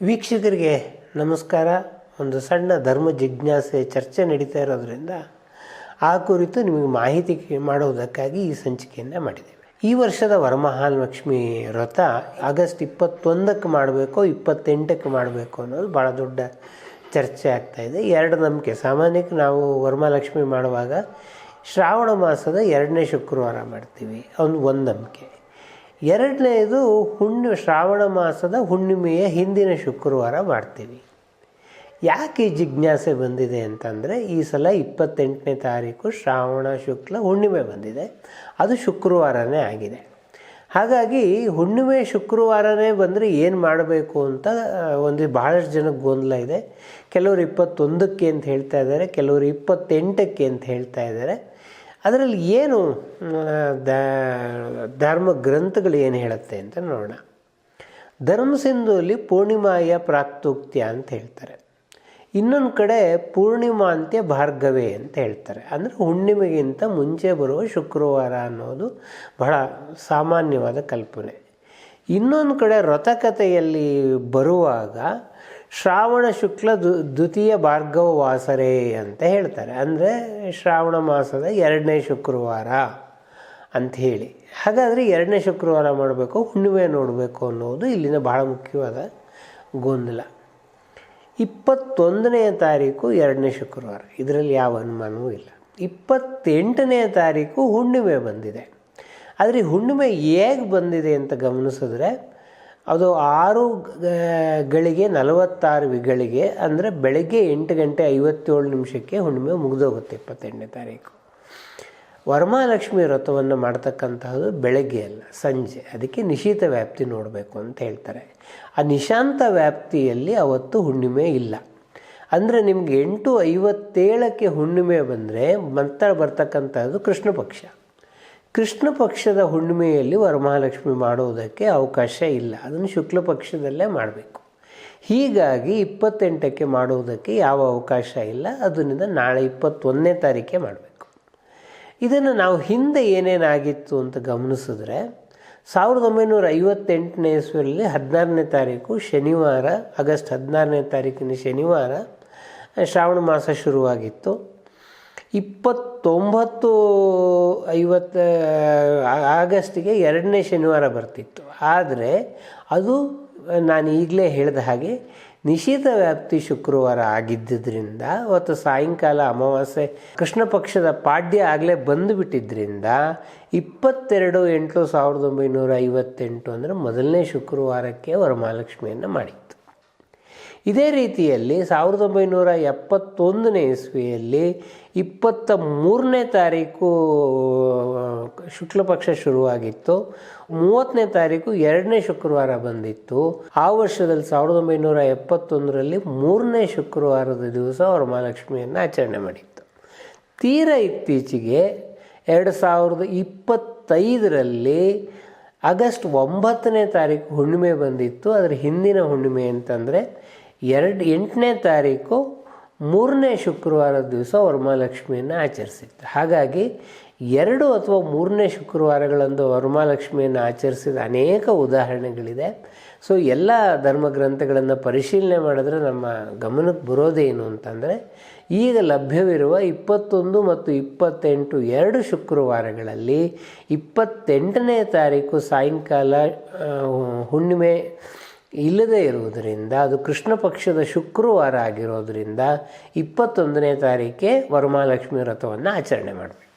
ವೀಕ್ಷಕರಿಗೆ ನಮಸ್ಕಾರ. ಒಂದು ಸಣ್ಣ ಧರ್ಮ ಜಿಜ್ಞಾಸೆ ಚರ್ಚೆ ನಡೀತಾ ಇರೋದರಿಂದ ಆ ಕುರಿತು ನಿಮಗೆ ಮಾಹಿತಿ ಮಾಡುವುದಕ್ಕಾಗಿ ಈ ಸಂಚಿಕೆಯನ್ನು ಮಾಡಿದ್ದೇವೆ. ಈ ವರ್ಷದ ವರಮಹಾಲಕ್ಷ್ಮಿ ವ್ರತ ಆಗಸ್ಟ್ 21ಕ್ಕೆ ಮಾಡಬೇಕು 28ಕ್ಕೆ ಮಾಡಬೇಕು ಅನ್ನೋದು ಭಾಳ ದೊಡ್ಡ ಚರ್ಚೆ ಆಗ್ತಾಯಿದೆ. ಎರಡು ನಂಬಿಕೆ. ಸಾಮಾನ್ಯಕ್ಕೆ ನಾವು ವರಮಹಾಲಕ್ಷ್ಮಿ ಮಾಡುವಾಗ ಶ್ರಾವಣ ಮಾಸದ 2ನೇ ಶುಕ್ರವಾರ ಮಾಡ್ತೀವಿ, ಒಂದು ನಂಬಿಕೆ. ಎರಡನೇದು ಶ್ರಾವಣ ಮಾಸದ ಹುಣ್ಣಿಮೆಯ ಹಿಂದಿನ ಶುಕ್ರವಾರ ಮಾಡ್ತೀವಿ. ಯಾಕೆ ಈ ಜಿಜ್ಞಾಸೆ ಬಂದಿದೆ ಅಂತಂದರೆ, ಈ ಸಲ 28ನೇ ತಾರೀಕು ಶ್ರಾವಣ ಶುಕ್ಲ ಹುಣ್ಣಿಮೆ ಬಂದಿದೆ, ಅದು ಶುಕ್ರವಾರನೇ ಆಗಿದೆ. ಹಾಗಾಗಿ ಹುಣ್ಣಿಮೆ ಶುಕ್ರವಾರನೇ ಬಂದರೆ ಏನು ಮಾಡಬೇಕು ಅಂತ ಭಾಳಷ್ಟು ಜನಕ್ಕೆ ಗೊಂದಲ ಇದೆ. ಕೆಲವರು 21ಕ್ಕೆ ಅಂತ ಹೇಳ್ತಾ ಇದ್ದಾರೆ, ಕೆಲವರು 28ಕ್ಕೆ ಅಂತ ಹೇಳ್ತಾ ಇದ್ದಾರೆ. ಅದರಲ್ಲಿ ಏನು ಧರ್ಮ ಗ್ರಂಥಗಳು ಏನು ಹೇಳುತ್ತೆ ಅಂತ ನೋಡೋಣ. ಧರ್ಮಸಿಂಧುವಲ್ಲಿ ಪೂರ್ಣಿಮಾಯ ಪ್ರಾಕ್ತೋಕ್ತ್ಯ ಅಂತ ಹೇಳ್ತಾರೆ. ಇನ್ನೊಂದು ಕಡೆ ಪೂರ್ಣಿಮಾಂತ್ಯ ಭಾರ್ಗವೇ ಅಂತ ಹೇಳ್ತಾರೆ. ಅಂದರೆ ಹುಣ್ಣಿಮೆಗಿಂತ ಮುಂಚೆ ಬರುವ ಶುಕ್ರವಾರ ಅನ್ನೋದು ಬಹಳ ಸಾಮಾನ್ಯವಾದ ಕಲ್ಪನೆ. ಇನ್ನೊಂದು ಕಡೆ ವ್ರತಕಥೆಯಲ್ಲಿ ಬರುವಾಗ ಶ್ರಾವಣ ಶುಕ್ಲ ದ್ವಿತೀಯ ಭಾರ್ಗವ ವಾಸರೇ ಅಂತ ಹೇಳ್ತಾರೆ. ಅಂದರೆ ಶ್ರಾವಣ ಮಾಸದ 2ನೇ ಶುಕ್ರವಾರ ಅಂಥೇಳಿ. ಹಾಗಾದರೆ 2ನೇ ಶುಕ್ರವಾರ ಮಾಡಬೇಕು, ಹುಣ್ಣಿಮೆ ನೋಡಬೇಕು ಅನ್ನೋದು ಇಲ್ಲಿನ ಭಾಳ ಮುಖ್ಯವಾದ ಗೊಂದಲ. 21ನೇ ತಾರೀಕು 2ನೇ ಶುಕ್ರವಾರ, ಇದರಲ್ಲಿ ಯಾವ ಅನುಮಾನವೂ ಇಲ್ಲ. 28ನೇ ತಾರೀಕು ಹುಣ್ಣಿಮೆ ಬಂದಿದೆ. ಆದರೆ ಹುಣ್ಣಿಮೆ ಹೇಗೆ ಬಂದಿದೆ ಅಂತ ಗಮನಿಸಿದ್ರೆ, ಅದು 6:46 ಅಂದರೆ ಬೆಳಗ್ಗೆ 8:57 ಹುಣ್ಣಿಮೆ ಮುಗಿದೋಗುತ್ತೆ 28ನೇ ತಾರೀಕು. ವರಮಹಾಲಕ್ಷ್ಮಿ ವ್ರತವನ್ನು ಮಾಡ್ತಕ್ಕಂತಹದ್ದು ಬೆಳಗ್ಗೆ ಅಲ್ಲ, ಸಂಜೆ. ಅದಕ್ಕೆ ನಿಶೀತ ವ್ಯಾಪ್ತಿ ನೋಡಬೇಕು ಅಂತ ಹೇಳ್ತಾರೆ. ಆ ನಿಶಾಂತ ವ್ಯಾಪ್ತಿಯಲ್ಲಿ ಅವತ್ತು ಹುಣ್ಣಿಮೆ ಇಲ್ಲ. ಅಂದರೆ ನಿಮ್ಗೆ 8:57 ಹುಣ್ಣಿಮೆ ಬಂದರೆ ಮತ್ತೆ ಬರ್ತಕ್ಕಂಥದ್ದು ಕೃಷ್ಣ ಪಕ್ಷ. ಕೃಷ್ಣ ಪಕ್ಷದ ಹುಣ್ಣಿಮೆಯಲ್ಲಿ ವರಮಹಾಲಕ್ಷ್ಮಿ ಮಾಡುವುದಕ್ಕೆ ಅವಕಾಶ ಇಲ್ಲ, ಅದನ್ನು ಶುಕ್ಲ ಪಕ್ಷದಲ್ಲೇ ಮಾಡಬೇಕು. ಹೀಗಾಗಿ 28ಕ್ಕೆ ಮಾಡುವುದಕ್ಕೆ ಯಾವ ಅವಕಾಶ ಇಲ್ಲ. ಅದರಿಂದ ನಾಳೆ 21ನೇ ತಾರೀಕೆ ಮಾಡಬೇಕು. ಇದನ್ನು ನಾವು ಹಿಂದೆ ಏನೇನಾಗಿತ್ತು ಅಂತ ಗಮನಿಸಿದ್ರೆ, 1958ನೇ ಇಸ್ವಿಯಲ್ಲಿ 16ನೇ ತಾರೀಕು ಶನಿವಾರ, ಆಗಸ್ಟ್ 16ನೇ ತಾರೀಕಿನ ಶನಿವಾರ ಶ್ರಾವಣ ಮಾಸ ಶುರುವಾಗಿತ್ತು. 29/50 ಆಗಸ್ಟಿಗೆ 2ನೇ ಶನಿವಾರ ಬರ್ತಿತ್ತು. ಆದರೆ ಅದು ನಾನು ಈಗಲೇ ಹೇಳಿದ ಹಾಗೆ ನಿಶೀತ ವ್ಯಾಪ್ತಿ ಶುಕ್ರವಾರ ಆಗಿದ್ದರಿಂದ ಅವತ್ತು ಸಾಯಂಕಾಲ ಅಮಾವಾಸ್ಯೆ ಕೃಷ್ಣ ಪಕ್ಷದ ಪಾಡ್ಯ ಆಗಲೇ ಬಂದುಬಿಟ್ಟಿದ್ದರಿಂದ 22/8/1958 ಅಂದರೆ ಮೊದಲನೇ ಶುಕ್ರವಾರಕ್ಕೆ ವರಮಹಾಲಕ್ಷ್ಮಿಯನ್ನು ಮಾಡಿತ್ತು. ಇದೇ ರೀತಿಯಲ್ಲಿ 1971ನೇ ಇಸ್ವಿಯಲ್ಲಿ 23ನೇ ತಾರೀಕು ಶುಕ್ಲಪಕ್ಷ ಶುರುವಾಗಿತ್ತು. 30ನೇ ತಾರೀಕು 2ನೇ ಶುಕ್ರವಾರ ಬಂದಿತ್ತು. ಆ ವರ್ಷದಲ್ಲಿ 1971ರಲ್ಲಿ 3ನೇ ಶುಕ್ರವಾರದ ದಿವಸ ವರಮಹಾಲಕ್ಷ್ಮಿಯನ್ನು ಆಚರಣೆ ಮಾಡಿತ್ತು. ತೀರಾ ಇತ್ತೀಚೆಗೆ 2025ರಲ್ಲಿ ಆಗಸ್ಟ್ 9ನೇ ತಾರೀಕು ಹುಣ್ಣಿಮೆ ಬಂದಿತ್ತು. ಅದರ ಹಿಂದಿನ ಹುಣ್ಣಿಮೆ ಅಂತಂದರೆ 8ನೇ ತಾರೀಕು 3ನೇ ಶುಕ್ರವಾರದ ದಿವಸ ವರಮಹಾಲಕ್ಷ್ಮಿಯನ್ನು ಆಚರಿಸಿತ್ತು. ಹಾಗಾಗಿ 2 ಅಥವಾ 3ನೇ ಶುಕ್ರವಾರಗಳಂದು ವರಮಹಾಲಕ್ಷ್ಮಿಯನ್ನು ಆಚರಿಸಿದ ಅನೇಕ ಉದಾಹರಣೆಗಳಿದೆ. ಸೊ ಎಲ್ಲ ಧರ್ಮಗ್ರಂಥಗಳನ್ನು ಪರಿಶೀಲನೆ ಮಾಡಿದ್ರೆ ನಮ್ಮ ಗಮನಕ್ಕೆ ಬರೋದೇನು ಅಂತಂದರೆ, ಈಗ ಲಭ್ಯವಿರುವ 21 ಮತ್ತು 28 2 ಶುಕ್ರವಾರಗಳಲ್ಲಿ 28ನೇ ತಾರೀಕು ಸಾಯಂಕಾಲ ಹುಣ್ಣಿಮೆ ಇಲ್ಲದೇ ಇರುವುದರಿಂದ, ಅದು ಕೃಷ್ಣ ಪಕ್ಷದ ಶುಕ್ರವಾರ ಆಗಿರೋದರಿಂದ 21ನೇ ತಾರೀಕೆ ವರಮಹಾಲಕ್ಷ್ಮಿ ವ್ರತವನ್ನು ಆಚರಣೆ ಮಾಡಬೇಕು.